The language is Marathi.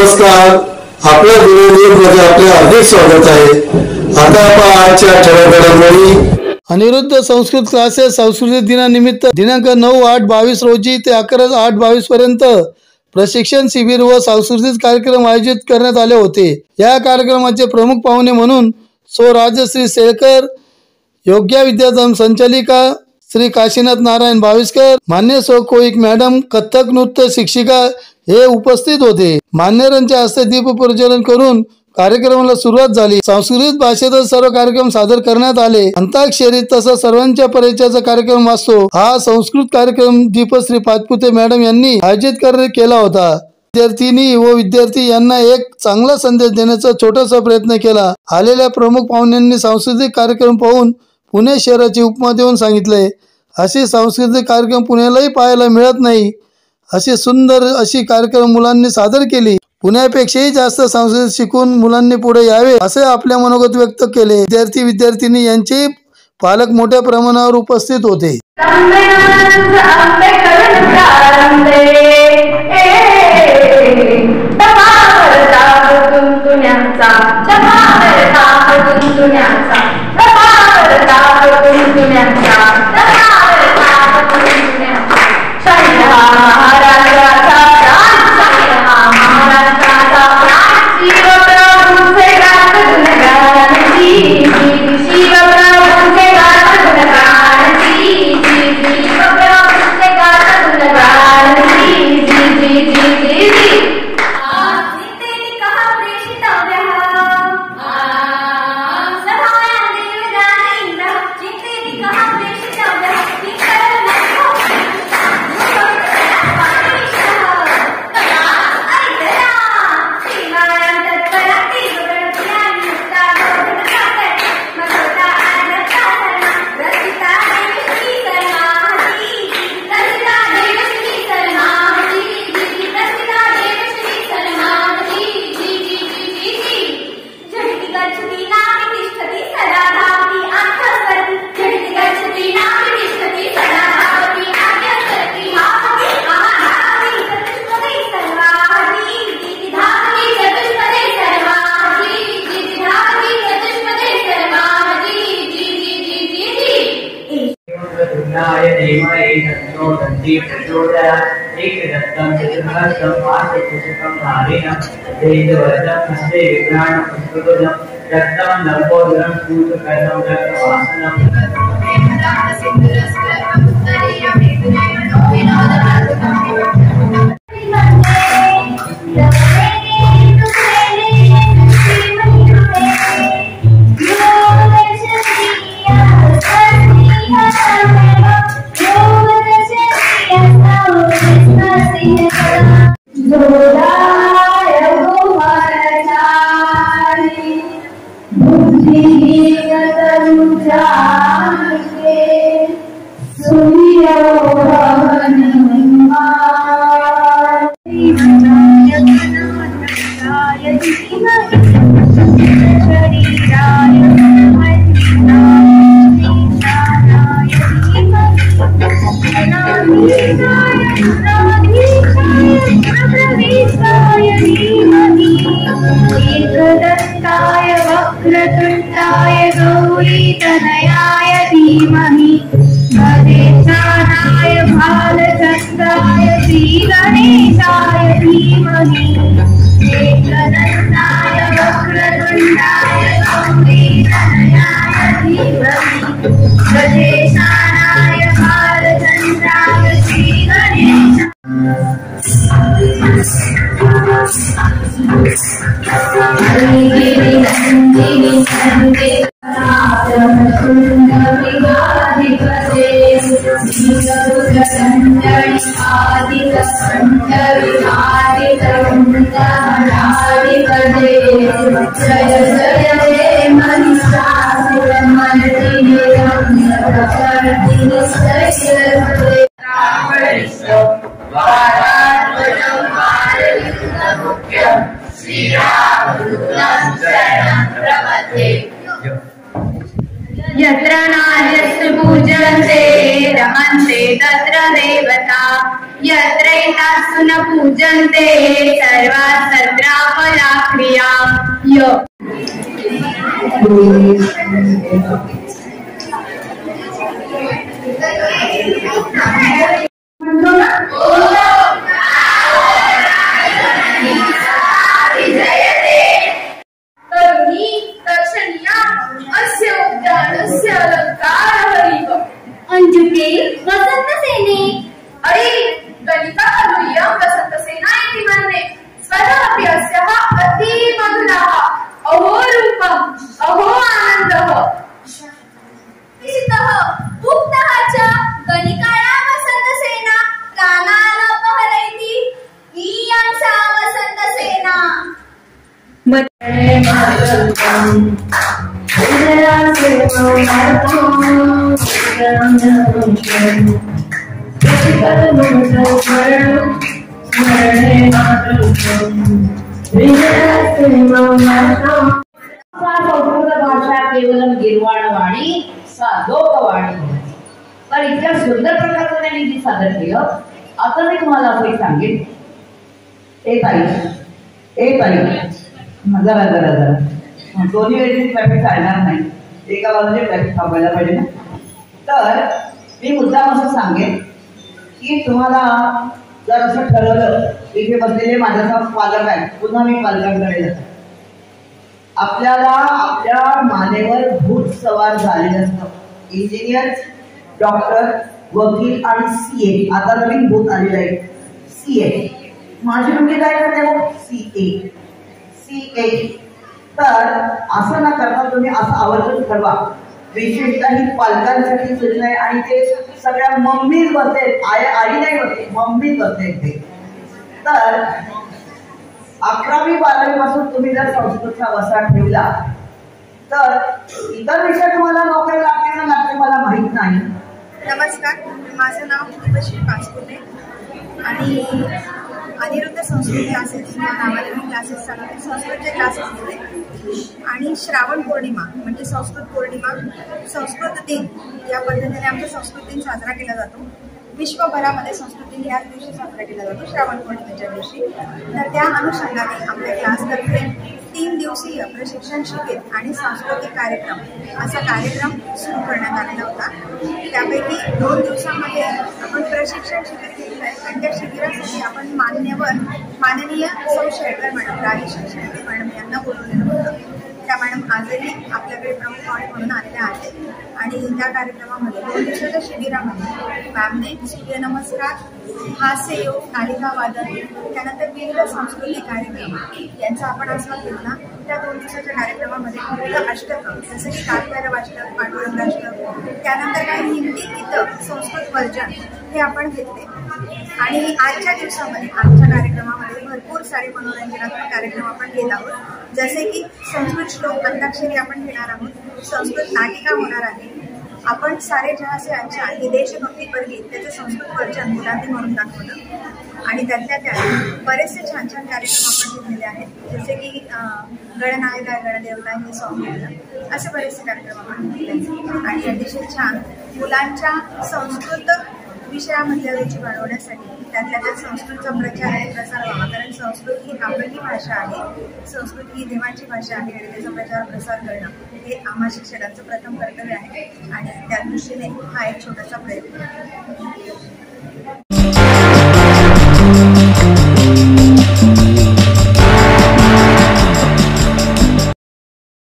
नमस्कार, आपल्या मध्ये आपले हार्दिक स्वागत आहे। आता आपण आजच्या ठळक घडामोडी। अनिरुद्ध संस्कृत क्लासेस संस्कृती दिनानिमित्त दिनांक 9/8/22 रोजी ते 11/8/22 पर्यंत प्रशिक्षण शिबिर व सांस्कृतिक कार्यक्रम आयोजित करण्यात आले होते। या कार्यक्रमाचे प्रमुख पाहुणे म्हणून सो राजश्री सेळकर, योग्य विद्याधाम संचालिका श्री काशीनाथ नारायण भाविस्कर, मान्य सो कोईक मॅडम, कथक नृत्य शिक्षिका हे उपस्थित होते। मान्यवरांच्या हस्ते दीप प्रज्वलन करून कार्यक्रमाला सुरुवात झाली। संस्कृत भाषेतच सर्व कार्यक्रम सादर करण्यात आले। अंताक्षरी तसंच सर्वांच्या परिचयाचा कार्यक्रम असतो। हा संस्कृत कार्यक्रम दीपश्री पाचपुते मॅडम यांनी आयोजित केला होता। विद्यार्थिनी व विद्यार्थी यांना एक चांगला संदेश देण्याचा छोटासा प्रयत्न केला। आलेल्या प्रमुख पाहुण्यांनी सांस्कृतिक कार्यक्रम पाहून पुणे शहराची उपमा देऊन सांगितले, अशी सांस्कृतिक कार्यक्रम पुण्यालाही पाहायला मिळत नाही। अशी सुंदर अशी कार्यक्रम मुलांनी सादर केली। पुण्यापेक्षाही जास्त संस्कृत शिकून मुलांनी पुढे यावे असे आपल्या मनोगत व्यक्त केले। विद्यार्थी यांचे पालक मोठ्या प्रमाणावर उपस्थित होते। यत्र नार्यस्तु पूजन्ते रमन्ते तत्र देवता यत्रैतात्सुन पूजन्ते सर्वा सत्रा फला क्रिया तरुणी दर्शनीया अस्य उद्यानस्य अलङ्कारः अंजुके वसंत सेने अरे गणितमधुर्यं वसन्तसेना इति मन्ये स्वरमपि अस्याः अतिमधुरः अहो रूपम् अहो आनन्दः शीतः उक्तः च गणिकाया वसन्तसेना कानालपहरैति इयं सा वसन्तसेना संस्कृत भाषा केवलम गिरवाणवाणी साधोपवाणी तर इतक्या सुंदर प्रकारे त्यांनी जी सादर केलं. आता मी तुम्हाला असं एक सांगेन. जरा दोन्ही वेळेची ट्रॅफिक चालणार नाही, एका बाजूने ट्रॅफिक थांबायला पाहिजे ना. तर मी मुद्दाम असं सांगेन की तुम्हाला जर असं ठरवलं, इथे बसलेले माझ्याचा पालक आहे, पुन्हा मी पालकांकडे जातो. आपल्याला आपल्या मानेवर भूत सवार झालेलं असतं. इंजिनियर, डॉक्टर, वकील आणि CA. आता नवीन भूत आलेलं आहे CA. माझी मुलगी काय करते मग CA. तर असं न करता तुम्ही असं आवर्जून ठरवा. विशेषतः ही पालकांसाठी सूचना आहे आणि ते सगळ्या मम्मीच बसते, आई नाही बसते, मम्मीच बसते ते. तर 11वी 12वी पासून तुम्ही जर संस्कृतचा वसा ठेवला तर इतर विषय तुम्हाला नोकरी लागते ना लागते मला माहित नाही. नमस्कार, माझं नाव दिवश्री पाचपुते आणि अनिरुद्ध संस्कृत क्लासेस या नावाने मी क्लासेस चालवते. संस्कृतचे क्लासेस घेते आणि श्रावण पौर्णिमा म्हणजे संस्कृत पौर्णिमा, संस्कृत दिन या पद्धतीने आमचा संस्कृत दिन साजरा केला जातो. विश्वभरामध्ये संस्कृत दिन याच दिवशी साजरा केला जातो, श्रावण पौर्णिमेच्या दिवशी. तर त्या अनुषंगाने आपल्या क्लासतर्फे 3 दिवसीय प्रशिक्षण शिबिर आणि सांस्कृतिक कार्यक्रम असा कार्यक्रम सुरू करण्यात आलेला होता. त्यापैकी 2 दिवसांमध्ये आपण प्रशिक्षण शिबिर घेतलं आहे आणि त्या शिबिरासाठी आपण माननीय सौ शेळकर मॅडम, राजेश्वर शेळके मॅडम यांना बोलवलेलं होतं. त्या मॅडम आजही आपल्याकडे प्रमुख पाहुणे म्हणून आलेल्या आहेत आणि त्या कार्यक्रमामध्ये 2 दिवसाच्या शिबिरामध्ये मॅमने सूर्यनमस्कार, हास्ययोग, तालिका वादन, त्यानंतर विविध सांस्कृतिक कार्यक्रम यांचा आपण आस्वाद घेतला. त्या 2 दिवसाच्या कार्यक्रमामध्ये विविध अष्टकं जसे की कात्यायनवाष्टक, पांडुरंगाष्टक, त्यानंतर काही हिंदी गीतं, संस्कृत वर्जन हे आपण घेतले. आणि आजच्या दिवसामध्ये आमच्या कार्यक्रमामध्ये भरपूर सारे मनोरंजनात्मक कार्यक्रम आपण घेत आहोत. जसे की संस्कृत श्लोक अंताक्षरी आपण घेणार आहोत, संस्कृत नाटिका होणार आहे. आपण सारे जहाँ से अच्छा हे देशभक्तीपर गीत त्याचं संस्कृत वर्जन मुलांनी म्हणून दाखवलं आणि त्यातल्या त्यात बरेचसे छान छान कार्यक्रम आपण घेतलेले आहेत. जसे की गणनायका गणदेवता हे सॉंग घेतलं, असे बरेचसे कार्यक्रम आपण घेतले आणि अतिशय छान मुलांच्या संस्कृत विषयामध्ये रुची वाढवण्यासाठी त्यातल्या त्यात संस्कृतचा प्रचार आणि प्रसार व्हावा. कारण संस्कृत ही आपली भाषा आहे, संस्कृत ही देवाची भाषा आहे आणि त्याचा प्रचार प्रसार करणं हे आम्हा शिक्षकांचं प्रथम कर्तव्य आहे आणि त्या दृष्टीने हा एक छोटासा प्रयत्न आहे.